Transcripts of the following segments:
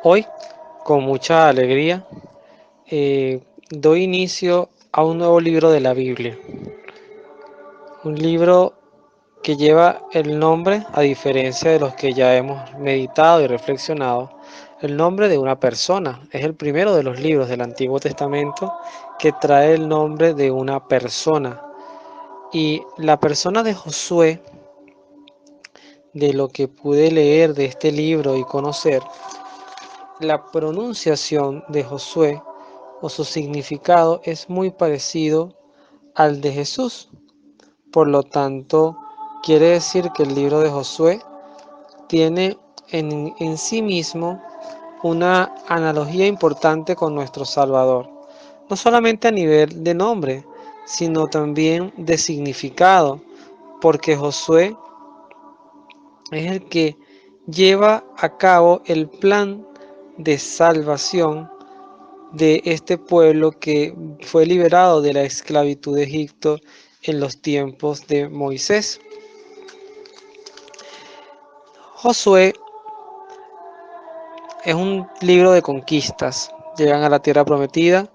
Hoy, con mucha alegría, doy inicio a un nuevo libro de la Biblia, un libro que lleva el nombre, a diferencia de los que ya hemos meditado y reflexionado, el nombre de una persona. Es el primero de los libros del Antiguo Testamento que trae el nombre de una persona. Y la persona de Josué, de lo que pude leer de este libro y conocer, la pronunciación de Josué o su significado es muy parecido al de Jesús. Por lo tanto, quiere decir que el libro de Josué tiene en sí mismo una analogía importante con nuestro Salvador, no solamente a nivel de nombre, sino también de significado, porque Josué es el que lleva a cabo el plan de salvación de este pueblo que fue liberado de la esclavitud de Egipto en los tiempos de Moisés. Josué es un libro de conquistas. Llegan a la tierra prometida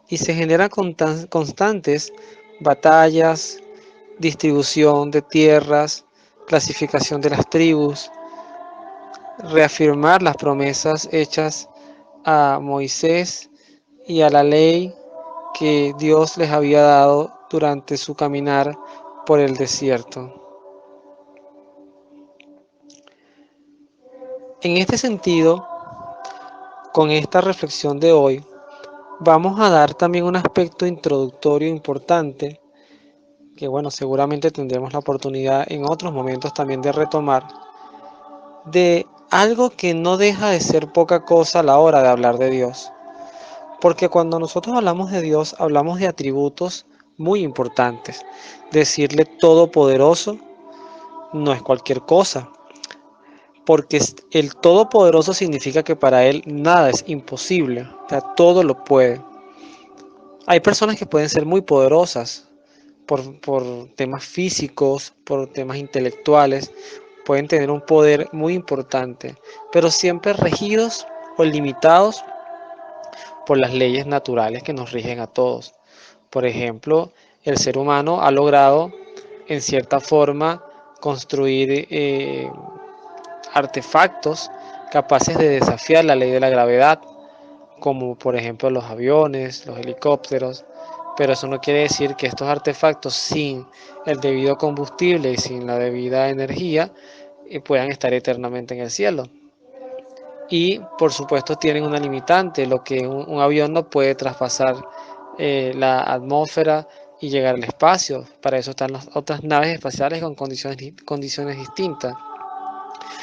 y se generan constantes batallas, distribución de tierras, clasificación de las tribus, reafirmar las promesas hechas a Moisés y a la ley que Dios les había dado durante su caminar por el desierto. En este sentido, con esta reflexión de hoy, vamos a dar también un aspecto introductorio importante que bueno, seguramente tendremos la oportunidad en otros momentos también de retomar, de algo que no deja de ser poca cosa a la hora de hablar de Dios. Porque cuando nosotros hablamos de Dios, hablamos de atributos muy importantes. Decirle todopoderoso no es cualquier cosa, porque el todopoderoso significa que para él nada es imposible, o sea, todo lo puede. Hay personas que pueden ser muy poderosas por temas físicos, por temas intelectuales, pueden tener un poder muy importante, pero siempre regidos o limitados por las leyes naturales que nos rigen a todos. Por ejemplo, el ser humano ha logrado, en cierta forma, construir artefactos capaces de desafiar la ley de la gravedad, como por ejemplo los aviones, los helicópteros, pero eso no quiere decir que estos artefactos sin el debido combustible y sin la debida energía puedan estar eternamente en el cielo. Y por supuesto tienen una limitante, lo que un avión no puede traspasar la atmósfera y llegar al espacio. Para eso están las otras naves espaciales con condiciones distintas.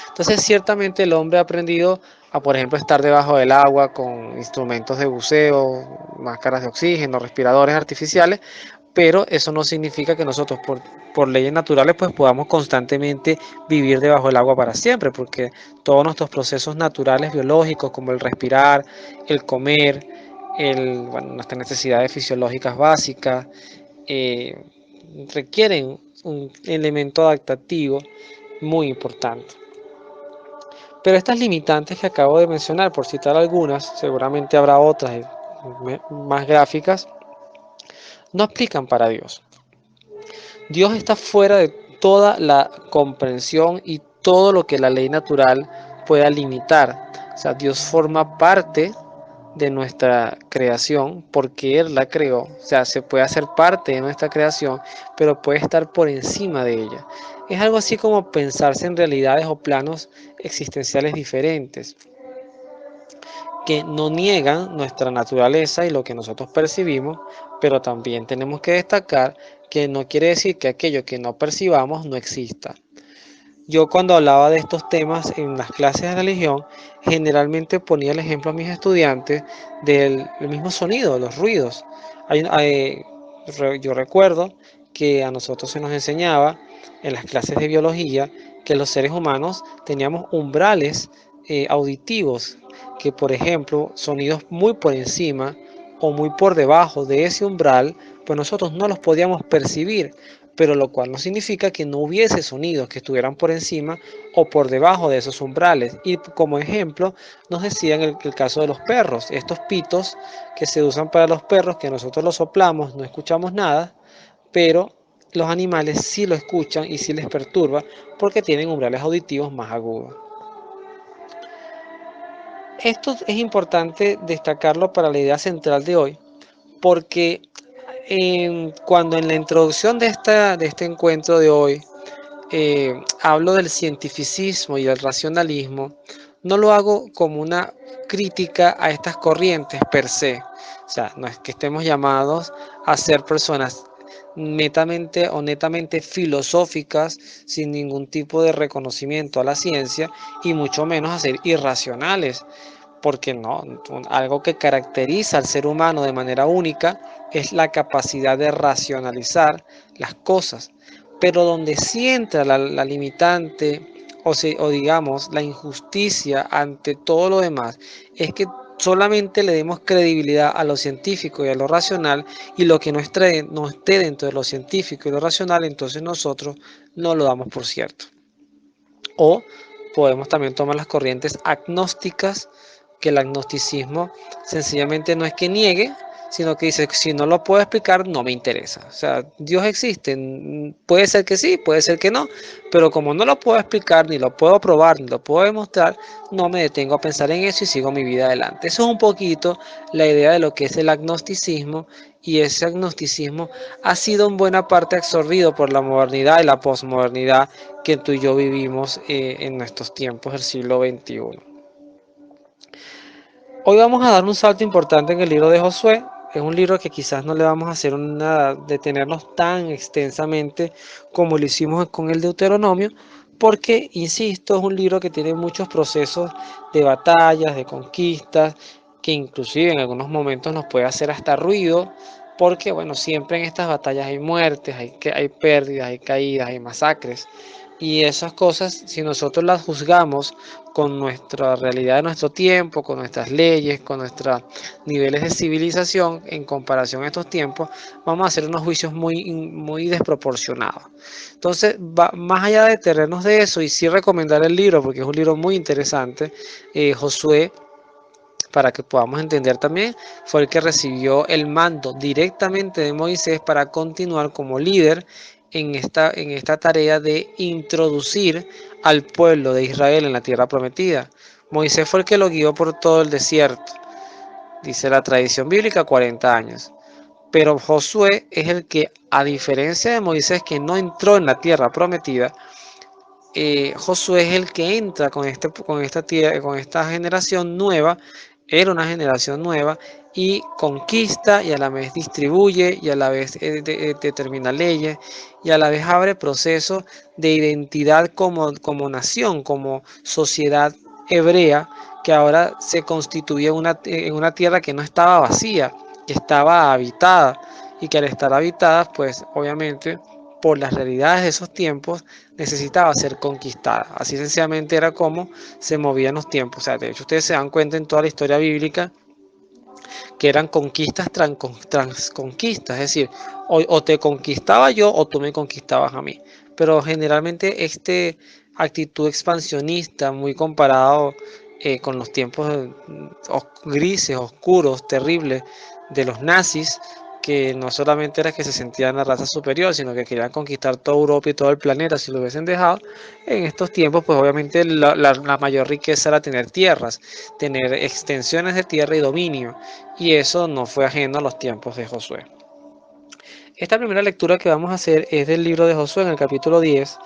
Entonces, ciertamente el hombre ha aprendido a, por ejemplo, estar debajo del agua con instrumentos de buceo, máscaras de oxígeno, respiradores artificiales, pero eso no significa que nosotros, por leyes naturales, pues podamos constantemente vivir debajo del agua para siempre, porque todos nuestros procesos naturales biológicos, como el respirar, el comer, nuestras necesidades fisiológicas básicas, eh, requieren un elemento adaptativo muy importante. Pero estas limitantes que acabo de mencionar, por citar algunas, seguramente habrá otras más gráficas, no aplican para Dios. Dios está fuera de toda la comprensión y todo lo que la ley natural pueda limitar. O sea, Dios forma parte de nuestra creación porque Él la creó. O sea, se puede hacer parte de nuestra creación, pero puede estar por encima de ella. Es algo así como pensarse en realidades o planos existenciales diferentes que no niegan nuestra naturaleza y lo que nosotros percibimos, pero también tenemos que destacar que no quiere decir que aquello que no percibamos no exista. Yo cuando hablaba de estos temas en las clases de religión, generalmente ponía el ejemplo a mis estudiantes del mismo sonido, los ruidos. Yo recuerdo que a nosotros se nos enseñaba en las clases de biología que los seres humanos teníamos umbrales auditivos, que por ejemplo sonidos muy por encima o muy por debajo de ese umbral, pues nosotros no los podíamos percibir. pero lo cual no significa que no hubiese sonidos que estuvieran por encima o por debajo de esos umbrales. Y como ejemplo, nos decían el caso de los perros, estos pitos que se usan para los perros, que nosotros los soplamos, no escuchamos nada, pero los animales sí lo escuchan y sí les perturba porque tienen umbrales auditivos más agudos. Esto es importante destacarlo para la idea central de hoy, porque cuando en la introducción de este encuentro de hoy hablo del cientificismo y el racionalismo, no lo hago como una crítica a estas corrientes per se. O sea, no es que estemos llamados a ser personas netamente o netamente filosóficas sin ningún tipo de reconocimiento a la ciencia y mucho menos a ser irracionales, porque no, algo que caracteriza al ser humano de manera única es la capacidad de racionalizar las cosas, pero donde sí entra la limitante o digamos la injusticia ante todo lo demás es que solamente le demos credibilidad a lo científico y a lo racional, y lo que no esté dentro de lo científico y lo racional, entonces nosotros no lo damos por cierto. O podemos también tomar las corrientes agnósticas, que el agnosticismo sencillamente no es que niegue, sino que dice, si no lo puedo explicar, no me interesa. O sea, Dios existe, puede ser que sí, puede ser que no, pero como no lo puedo explicar, ni lo puedo probar, ni lo puedo demostrar, no me detengo a pensar en eso y sigo mi vida adelante. Eso es un poquito la idea de lo que es el agnosticismo, y ese agnosticismo ha sido en buena parte absorbido por la modernidad y la posmodernidad que tú y yo vivimos en nuestros tiempos del siglo XXI. Hoy vamos a dar un salto importante en el libro de Josué. Es un libro que quizás no le vamos a hacer detenernos tan extensamente como lo hicimos con el Deuteronomio, porque, insisto, es un libro que tiene muchos procesos de batallas, de conquistas, que inclusive en algunos momentos nos puede hacer hasta ruido, porque, bueno, siempre en estas batallas hay muertes, hay pérdidas, hay caídas, hay masacres. Y esas cosas, si nosotros las juzgamos con nuestra realidad de nuestro tiempo, con nuestras leyes, con nuestros niveles de civilización en comparación a estos tiempos, vamos a hacer unos juicios muy desproporcionados. Entonces, más allá de detenernos de eso y sí recomendar el libro, porque es un libro muy interesante, Josué, para que podamos entender también, fue el que recibió el mando directamente de Moisés para continuar como líder en esta tarea de introducir al pueblo de Israel en la tierra prometida. Moisés fue el que lo guió por todo el desierto, dice la tradición bíblica, 40 años. Pero Josué es el que, a diferencia de Moisés, que no entró en la tierra prometida, Josué es el que entra con esta generación nueva. Era una generación nueva y conquista, y a la vez distribuye, y a la vez determina leyes, y a la vez abre procesos de identidad como nación, como sociedad hebrea, que ahora se constituye en una tierra que no estaba vacía, que estaba habitada, y que al estar habitada, pues obviamente por las realidades de esos tiempos necesitaba ser conquistada. Así sencillamente era como se movían los tiempos. O sea, de hecho ustedes se dan cuenta en toda la historia bíblica que eran conquistas tras conquistas, es decir, o te conquistaba yo o tú me conquistabas a mí. Pero generalmente actitud expansionista, muy comparado con los tiempos grises, oscuros, terribles de los nazis, que no solamente era que se sentían la raza superior, sino que querían conquistar toda Europa y todo el planeta si lo hubiesen dejado. En estos tiempos, pues obviamente la mayor riqueza era tener tierras, tener extensiones de tierra y dominio, y eso no fue ajeno a los tiempos de Josué. Esta primera lectura que vamos a hacer es del libro de Josué en el capítulo 10,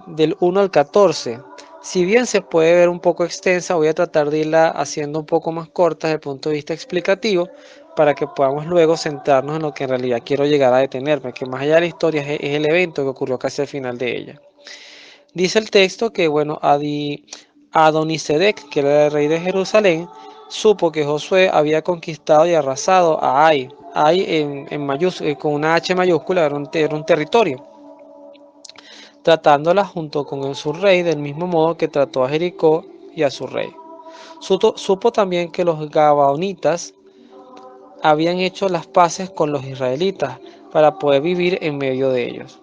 del 1 al 14. Si bien se puede ver un poco extensa, voy a tratar de irla haciendo un poco más corta desde el punto de vista explicativo, para que podamos luego centrarnos en lo que en realidad quiero llegar a detenerme, que más allá de la historia es el evento que ocurrió casi al final de ella. Dice el texto que, bueno, Adonisedec, que era el rey de Jerusalén, supo que Josué había conquistado y arrasado a Ai. Ai con una H mayúscula era un territorio, tratándola junto con su rey del mismo modo que trató a Jericó y a su rey. Supo también que los gabaonitas habían hecho las paces con los israelitas, para poder vivir en medio de ellos.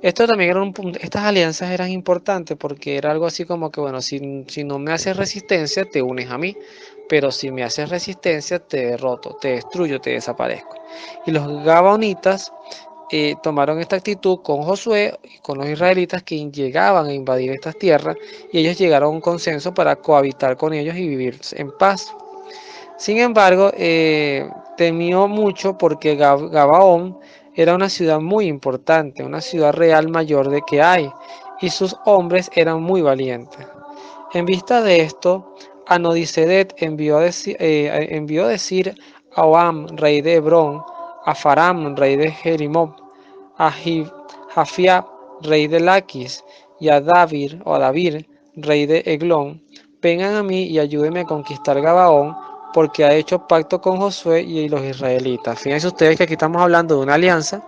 Esto también era un punto, estas alianzas eran importantes porque era algo así como que, bueno, si no me haces resistencia, te unes a mí, pero si me haces resistencia, te derroto, te destruyo, te desaparezco. Y los gabaonitas tomaron esta actitud con Josué y con los israelitas que llegaban a invadir estas tierras y ellos llegaron a un consenso para cohabitar con ellos y vivir en paz. Sin embargo, temió mucho porque Gabaón era una ciudad muy importante, una ciudad real mayor de que hay, y sus hombres eran muy valientes. En vista de esto, Anodisedet envió a decir a Oam, rey de Hebrón, a Faram, rey de Jerimoth, a Jafia, rey de Laquis, y a David, rey de Eglón: vengan a mí y ayúdenme a conquistar Gabaón, porque ha hecho pacto con Josué y los israelitas. Fíjense ustedes que aquí estamos hablando de una alianza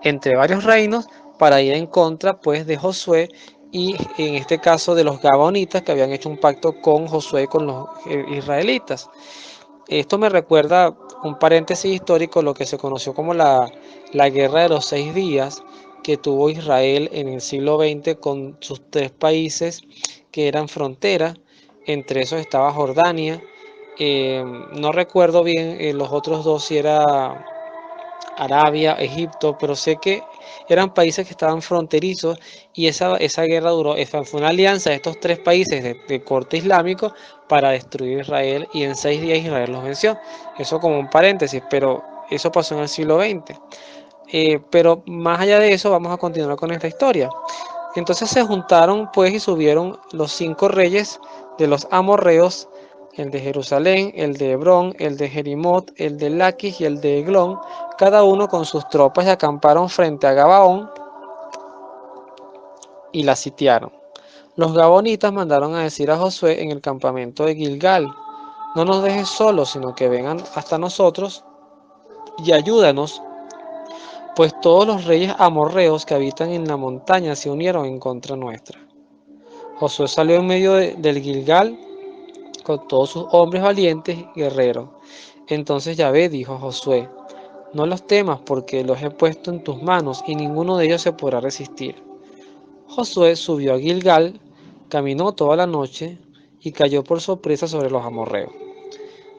entre varios reinos para ir en contra pues de Josué y en este caso de los Gabaonitas que habían hecho un pacto con Josué con los israelitas. Esto me recuerda un paréntesis histórico, lo que se conoció como la Guerra de los 6 días que tuvo Israel en el siglo XX con sus 3 países que eran frontera. Entre esos estaba Jordania. No recuerdo bien los otros dos si era Arabia, Egipto, pero sé que eran países que estaban fronterizos y esa guerra duró, fue una alianza de estos 3 países de corte islámico para destruir Israel y en 6 días Israel los venció. Eso como un paréntesis, pero eso pasó en el siglo XX. Pero más allá de eso, vamos a continuar con esta historia. Entonces se juntaron pues y subieron los 5 reyes de los amorreos, el de Jerusalén, el de Hebrón, el de Jerimoth, el de Laquis y el de Eglón, cada uno con sus tropas, y acamparon frente a Gabaón y la sitiaron. Los gabonitas mandaron a decir a Josué en el campamento de Gilgal: no nos dejes solos, sino que vengan hasta nosotros y ayúdanos, pues todos los reyes amorreos que habitan en la montaña se unieron en contra nuestra. Josué salió en medio del Gilgal con todos sus hombres valientes y guerreros. Entonces Yahvé dijo a Josué: no los temas, porque los he puesto en tus manos y ninguno de ellos se podrá resistir. Josué subió a Gilgal, caminó toda la noche y cayó por sorpresa sobre los amorreos.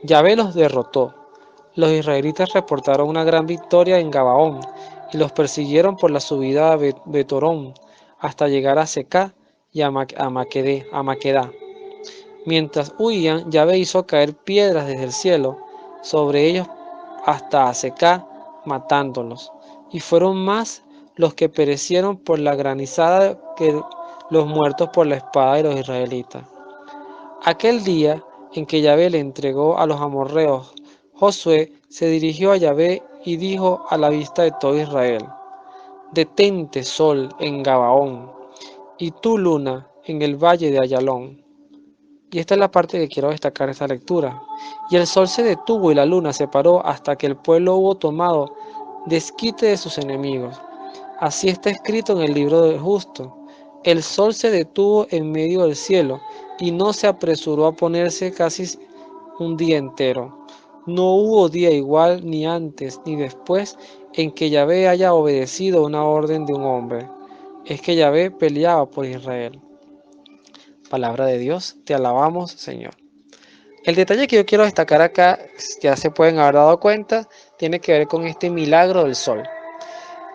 Yahvé los derrotó. Los israelitas reportaron una gran victoria en Gabaón y los persiguieron por la subida a Betorón hasta llegar a Secá y a Maquedá. Mientras huían, Yahvé hizo caer piedras desde el cielo sobre ellos hasta Secá, matándolos. Y fueron más los que perecieron por la granizada que los muertos por la espada de los israelitas. Aquel día en que Yahvé le entregó a los amorreos, Josué se dirigió a Yahvé y dijo a la vista de todo Israel: detente, sol, en Gabaón, y tú, luna, en el valle de Ayalón. Y esta es la parte que quiero destacar de esta lectura. Y el sol se detuvo y la luna se paró hasta que el pueblo hubo tomado desquite de sus enemigos. Así está escrito en el libro del justo. El sol se detuvo en medio del cielo y no se apresuró a ponerse casi un día entero. No hubo día igual ni antes ni después en que Yahvé haya obedecido una orden de un hombre. Es que Yahvé peleaba por Israel. Palabra de Dios, te alabamos, Señor. El detalle que yo quiero destacar acá, ya se pueden haber dado cuenta, tiene que ver con este milagro del sol.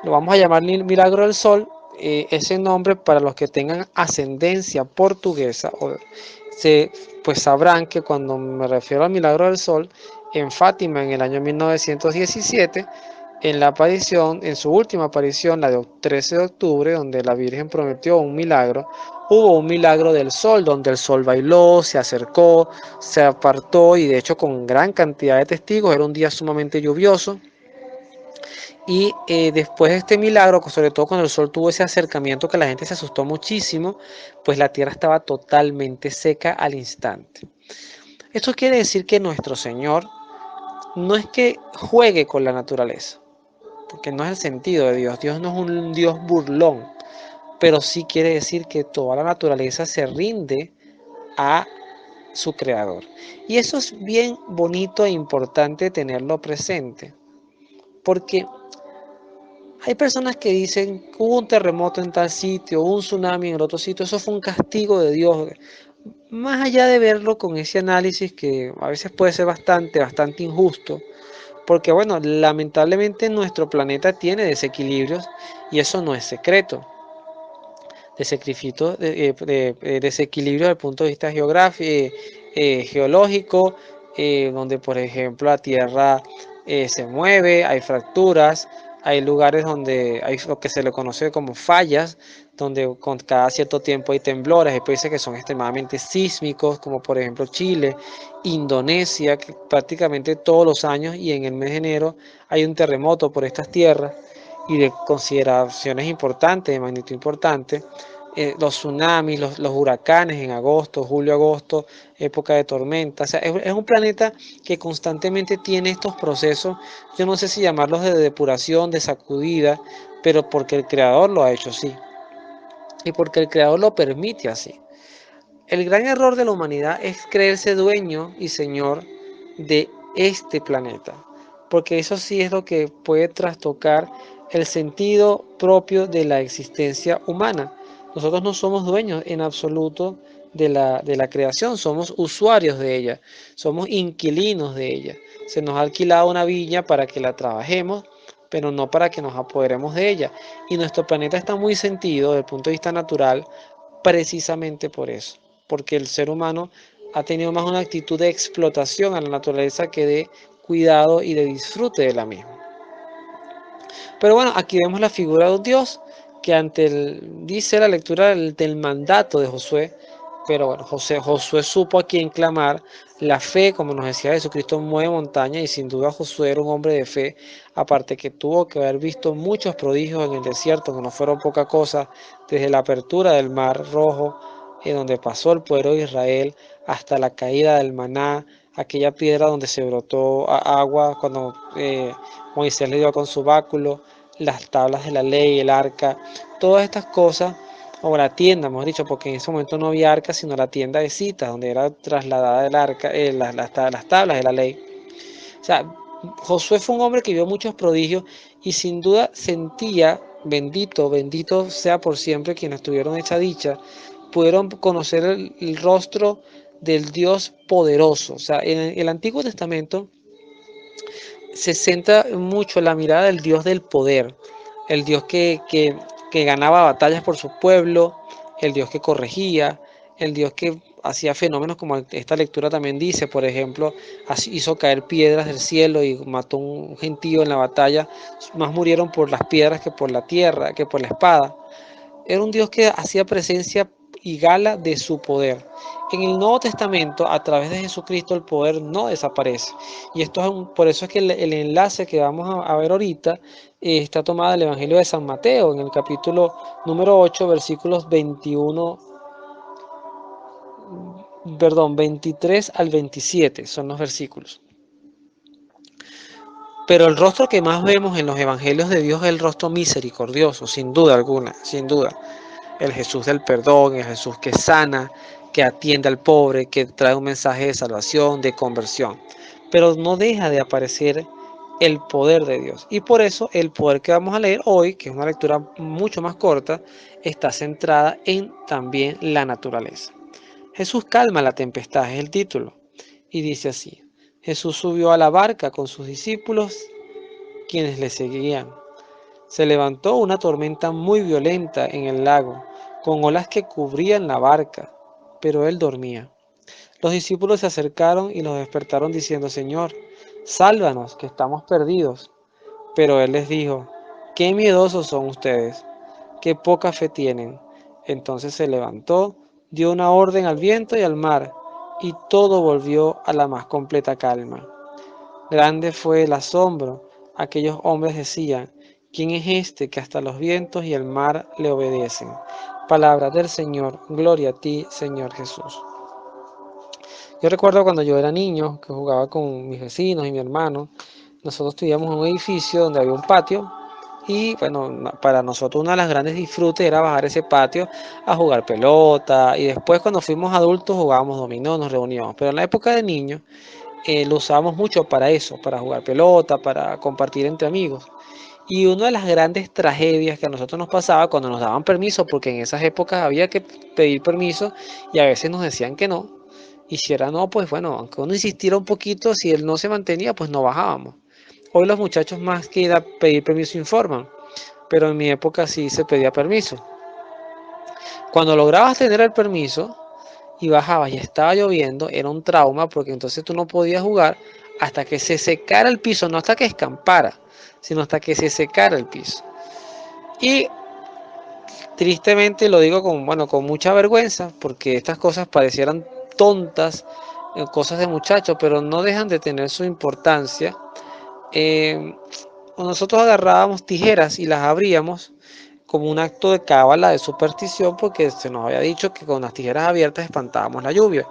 Lo vamos a llamar milagro del sol, ese nombre para los que tengan ascendencia portuguesa, pues sabrán que cuando me refiero al milagro del sol, en Fátima en el año 1917, en la aparición, en su última aparición, la del 13 de octubre, donde la Virgen prometió un milagro, hubo un milagro del sol, donde el sol bailó, se acercó, se apartó y de hecho con gran cantidad de testigos. Era un día sumamente lluvioso. Y después de este milagro, sobre todo cuando el sol tuvo ese acercamiento que la gente se asustó muchísimo, pues la tierra estaba totalmente seca al instante. Esto quiere decir que nuestro Señor no es que juegue con la naturaleza, porque no es el sentido de Dios. Dios no es un Dios burlón, pero sí quiere decir que toda la naturaleza se rinde a su creador. Y eso es bien bonito e importante tenerlo presente, porque Hay personas que dicen que hubo un terremoto en tal sitio, hubo un tsunami en el otro sitio, eso fue un castigo de Dios. Más allá de verlo con ese análisis que a veces puede ser bastante injusto, porque bueno, lamentablemente nuestro planeta tiene desequilibrios y eso no es secreto. Desequilibrio desde el punto de vista geográfico, geológico, donde por ejemplo la Tierra se mueve, hay fracturas, hay lugares donde hay lo que se le conoce como fallas, donde con cada cierto tiempo hay temblores, hay países que son extremadamente sísmicos, como por ejemplo Chile, Indonesia, que prácticamente todos los años y en el mes de enero hay un terremoto por estas tierras y de consideraciones importantes, de magnitud importante. Los tsunamis, los huracanes en agosto, julio, agosto, época de tormenta. O sea, es un planeta que constantemente tiene estos procesos, yo no sé si llamarlos de depuración, de sacudida, pero porque el creador lo ha hecho así y porque el creador lo permite así. El gran error de la humanidad es creerse dueño y señor de este planeta, porque eso sí es lo que puede trastocar el sentido propio de la existencia humana. Nosotros no somos dueños en absoluto de la creación, somos usuarios de ella, somos inquilinos de ella. Se nos ha alquilado una viña para que la trabajemos, pero no para que nos apoderemos de ella. Y nuestro planeta está muy sentido desde el punto de vista natural precisamente por eso, porque el ser humano ha tenido más una actitud de explotación a la naturaleza que de cuidado y de disfrute de la misma. Pero bueno, aquí vemos la figura de un Dios que dice la lectura del mandato de Josué, pero bueno, Josué supo a quién clamar. La fe, como nos decía Jesucristo, mueve montaña y sin duda Josué era un hombre de fe, aparte que tuvo que haber visto muchos prodigios en el desierto, que no fueron poca cosa, desde la apertura del mar rojo, en donde pasó el pueblo de Israel, hasta la caída del maná, aquella piedra donde se brotó agua cuando Moisés le dio con su báculo, las tablas de la ley, el arca, todas estas cosas, o la tienda, mejor dicho, porque en ese momento no había arca, sino la tienda de citas, donde era trasladada el arca, las tablas de la ley. O sea, Josué fue un hombre que vio muchos prodigios y sin duda sentía, bendito sea por siempre quienes tuvieron esa dicha, pudieron conocer el rostro del Dios poderoso. O sea, en el Antiguo Testamento se centra mucho en la mirada del Dios del poder, el Dios que ganaba batallas por su pueblo, el Dios que corregía, el Dios que hacía fenómenos como esta lectura también dice, por ejemplo, hizo caer piedras del cielo y mató un gentío en la batalla, más murieron por las piedras que por la tierra, que por la espada. Era un Dios que hacía presencia y gala de su poder. En el Nuevo Testamento, a través de Jesucristo, el poder no desaparece. Y esto por eso es que el enlace que vamos a ver ahorita está tomado del Evangelio de San Mateo, en el capítulo número 8, versículos 23 al 27, son los versículos. Pero el rostro que más vemos en los evangelios de Dios es el rostro misericordioso, sin duda alguna, sin duda. El Jesús del perdón, el Jesús que sana, que atiende al pobre, que trae un mensaje de salvación, de conversión. Pero no deja de aparecer el poder de Dios. Y por eso el poder que vamos a leer hoy, que es una lectura mucho más corta, está centrada en también la naturaleza. Jesús calma la tempestad, es el título. Y dice así: Jesús subió a la barca con sus discípulos, quienes le seguían. Se levantó una tormenta muy violenta en el lago, con olas que cubrían la barca, pero él dormía. Los discípulos se acercaron y los despertaron diciendo: Señor, sálvanos, que estamos perdidos. Pero él les dijo: qué miedosos son ustedes, qué poca fe tienen. Entonces se levantó, dio una orden al viento y al mar, y todo volvió a la más completa calma. Grande fue el asombro. Aquellos hombres decían: ¿quién es este que hasta los vientos y el mar le obedecen? Palabra del Señor, gloria a ti, Señor Jesús. Yo recuerdo cuando yo era niño, que jugaba con mis vecinos y mi hermano. Nosotros teníamos un edificio donde había un patio y bueno, para nosotros una de las grandes disfrutes era bajar ese patio a jugar pelota, y después cuando fuimos adultos jugábamos dominó, nos reuníamos. Pero en la época de niños lo usábamos mucho para eso, para jugar pelota, para compartir entre amigos. Y una de las grandes tragedias que a nosotros nos pasaba cuando nos daban permiso, porque en esas épocas había que pedir permiso y a veces nos decían que no. Y si era no, pues bueno, aunque uno insistiera un poquito, si él no se mantenía, pues no bajábamos. Hoy los muchachos más que ir a pedir permiso informan, pero en mi época sí se pedía permiso. Cuando lograbas tener el permiso y bajabas y estaba lloviendo, era un trauma porque entonces tú no podías jugar hasta que se secara el piso, no hasta que escampara, sino hasta que se secara el piso. Y tristemente lo digo con, bueno, con mucha vergüenza, porque estas cosas parecieran tontas, cosas de muchachos, pero no dejan de tener su importancia. Eh, Nosotros agarrábamos tijeras y las abríamos como un acto de cábala, de superstición, porque se nos había dicho que con las tijeras abiertas espantábamos la lluvia.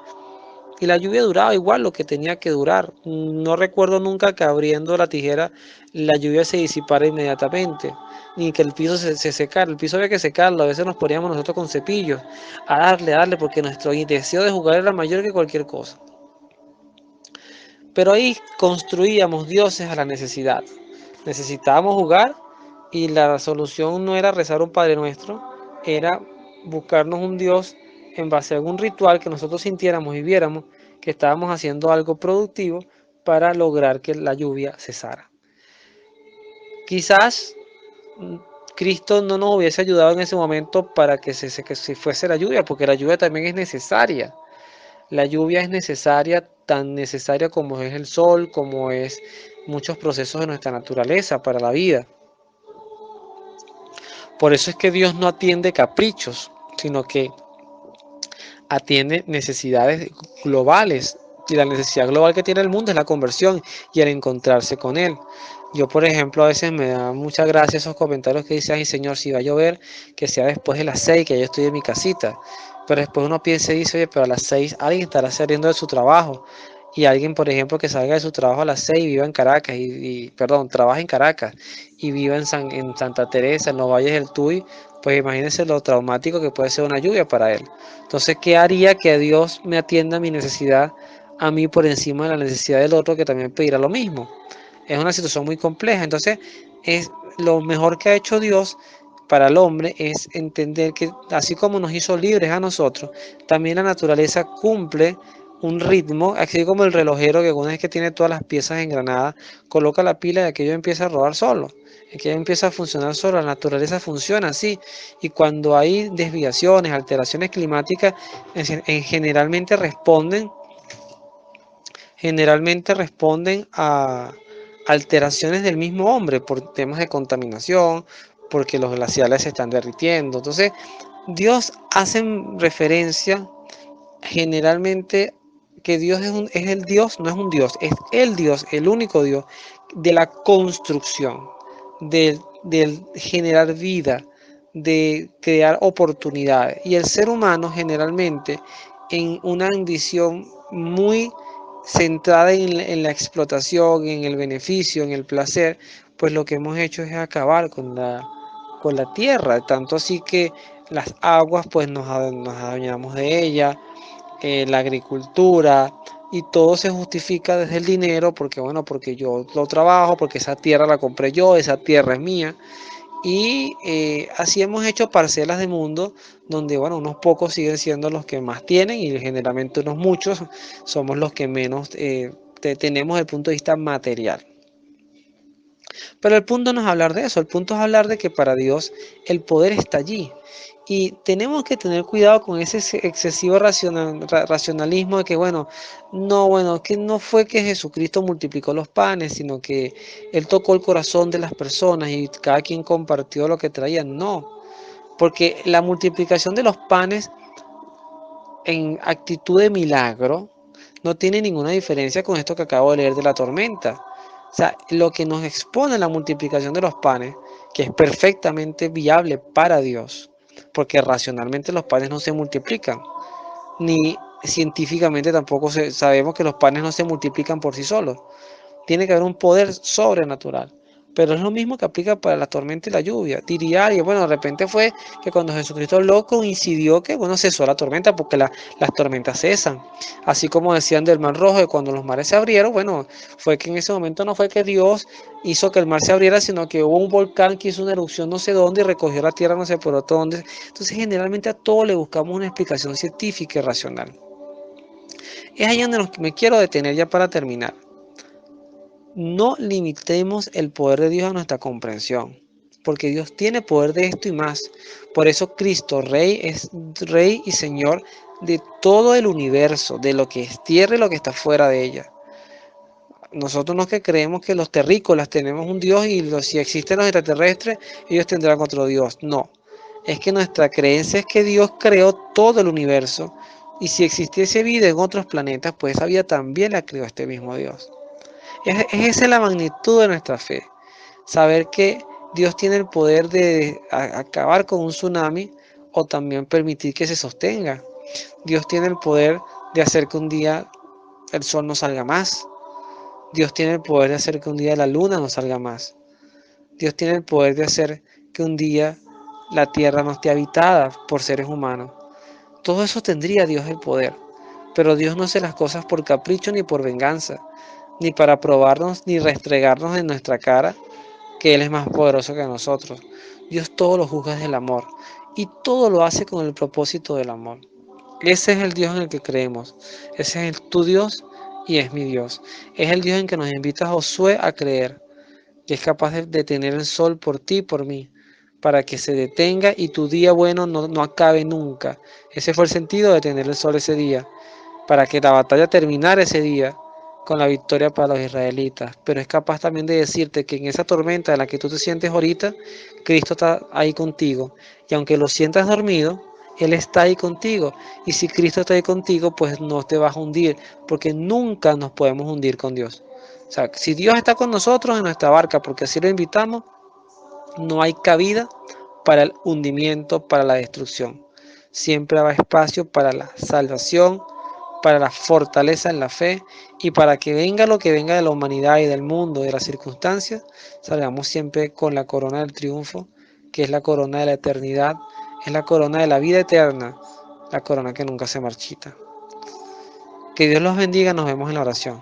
Y la lluvia duraba igual lo que tenía que durar. No recuerdo nunca que abriendo la tijera la lluvia se disipara inmediatamente, ni que el piso se secara. El piso había que secarlo. A veces nos poníamos nosotros con cepillos a darle, porque nuestro deseo de jugar era mayor que cualquier cosa. Pero ahí construíamos dioses a la necesidad. Necesitábamos jugar y la solución no era rezar un Padre Nuestro, era buscarnos un Dios en base a algún ritual que nosotros sintiéramos y viéramos que estábamos haciendo algo productivo para lograr que la lluvia cesara. Quizás Cristo no nos hubiese ayudado en ese momento para que se fuese la lluvia, porque la lluvia también es necesaria. La lluvia es necesaria, tan necesaria como es el sol, como es muchos procesos de nuestra naturaleza para la vida. Por eso es que Dios no atiende caprichos, sino que atiende necesidades globales. Y la necesidad global que tiene el mundo es la conversión y el encontrarse con Él. Yo, por ejemplo, a veces me da mucha gracia esos comentarios que dicen, ay Señor, si va a llover, que sea después de las 6, que yo estoy en mi casita. Pero después uno piensa y dice, oye, pero a las 6 alguien estará saliendo de su trabajo. Y alguien, por ejemplo, que salga de su trabajo a las 6 y viva en Caracas, perdón, trabaja en Caracas y viva en Santa Teresa, en los Valles del Tuy, pues imagínense lo traumático que puede ser una lluvia para él. Entonces, ¿qué haría que Dios me atienda mi necesidad a mí por encima de la necesidad del otro que también pedirá lo mismo? Es una situación muy compleja. Entonces, es lo mejor que ha hecho Dios para el hombre es entender que así como nos hizo libres a nosotros, también la naturaleza cumple un ritmo, así como el relojero que una vez que tiene todas las piezas engranadas, coloca la pila y aquello empieza a rodar solo, aquello empieza a funcionar solo, la naturaleza funciona así, y cuando hay desviaciones, alteraciones climáticas, generalmente responden a alteraciones del mismo hombre por temas de contaminación, porque los glaciares se están derritiendo. Entonces, Dios hace referencia generalmente que Dios es el Dios, no es un Dios, es el Dios, el único Dios de la construcción, del generar vida, de crear oportunidades. Y el ser humano generalmente en una ambición muy centrada en la explotación, en el beneficio, en el placer, pues lo que hemos hecho es acabar con la tierra, tanto así que las aguas pues nos adueñamos de ellas, la agricultura, y todo se justifica desde el dinero, porque bueno, porque yo lo trabajo, porque esa tierra la compré yo, esa tierra es mía, y así hemos hecho parcelas de mundo donde, bueno, unos pocos siguen siendo los que más tienen y generalmente unos muchos somos los que menos tenemos desde el punto de vista material. Pero el punto no es hablar de eso, el punto es hablar de que para Dios el poder está allí. Y tenemos que tener cuidado con ese excesivo racionalismo de que, bueno, que no fue que Jesucristo multiplicó los panes, sino que Él tocó el corazón de las personas y cada quien compartió lo que traía. No, porque la multiplicación de los panes en actitud de milagro no tiene ninguna diferencia con esto que acabo de leer de la tormenta. O sea, lo que nos expone la multiplicación de los panes, que es perfectamente viable para Dios, porque racionalmente los panes no se multiplican, ni científicamente tampoco sabemos que los panes no se multiplican por sí solos. Tiene que haber un poder sobrenatural Pero es lo mismo que aplica para la tormenta y la lluvia. Diría alguien, bueno, de repente fue que cuando Jesucristo habló coincidió que, bueno, cesó la tormenta porque las tormentas cesan. Así como decían del Mar Rojo, que cuando los mares se abrieron, bueno, fue que en ese momento no fue que Dios hizo que el mar se abriera, sino que hubo un volcán que hizo una erupción no sé dónde y recogió la tierra no sé por dónde. Entonces, generalmente a todo le buscamos una explicación científica y racional. Es ahí donde me quiero detener ya para terminar. No limitemos el poder de Dios a nuestra comprensión, porque Dios tiene poder de esto y más. Por eso Cristo, Rey, es Rey y Señor de todo el universo, de lo que es tierra y lo que está fuera de ella. Nosotros no que creemos que los terrícolas tenemos un Dios y si existen los extraterrestres, ellos tendrán otro Dios. No, es que nuestra creencia es que Dios creó todo el universo y si existiese vida en otros planetas, pues esa vida también la creó este mismo Dios. Es esa la magnitud de nuestra fe. Saber que Dios tiene el poder de acabar con un tsunami o también permitir que se sostenga. Dios tiene el poder de hacer que un día el sol no salga más. Dios tiene el poder de hacer que un día la luna no salga más. Dios tiene el poder de hacer que un día la tierra no esté habitada por seres humanos. Todo eso tendría Dios el poder. Pero Dios no hace las cosas por capricho ni por venganza, ni para probarnos ni restregarnos en nuestra cara que Él es más poderoso que nosotros. Dios todo lo juzga desde el amor y todo lo hace con el propósito del amor. Ese es el Dios en el que creemos. Ese es tu Dios y es mi Dios. Es el Dios en que nos invita a Josué a creer, que es capaz de detener el sol por ti y por mí, para que se detenga y tu día bueno no acabe nunca. Ese fue el sentido de tener el sol ese día, para que la batalla terminara ese día con la victoria para los israelitas. Pero es capaz también de decirte que en esa tormenta en la que tú te sientes ahorita, Cristo está ahí contigo. Y aunque lo sientas dormido, Él está ahí contigo. Y si Cristo está ahí contigo, pues no te vas a hundir, porque nunca nos podemos hundir con Dios. O sea, si Dios está con nosotros en nuestra barca, porque así lo invitamos, no hay cabida para el hundimiento, para la destrucción. Siempre habrá espacio para la salvación, para la fortaleza en la fe y para que venga lo que venga de la humanidad y del mundo, de las circunstancias, salgamos siempre con la corona del triunfo, que es la corona de la eternidad, es la corona de la vida eterna, la corona que nunca se marchita. Que Dios los bendiga, nos vemos en la oración.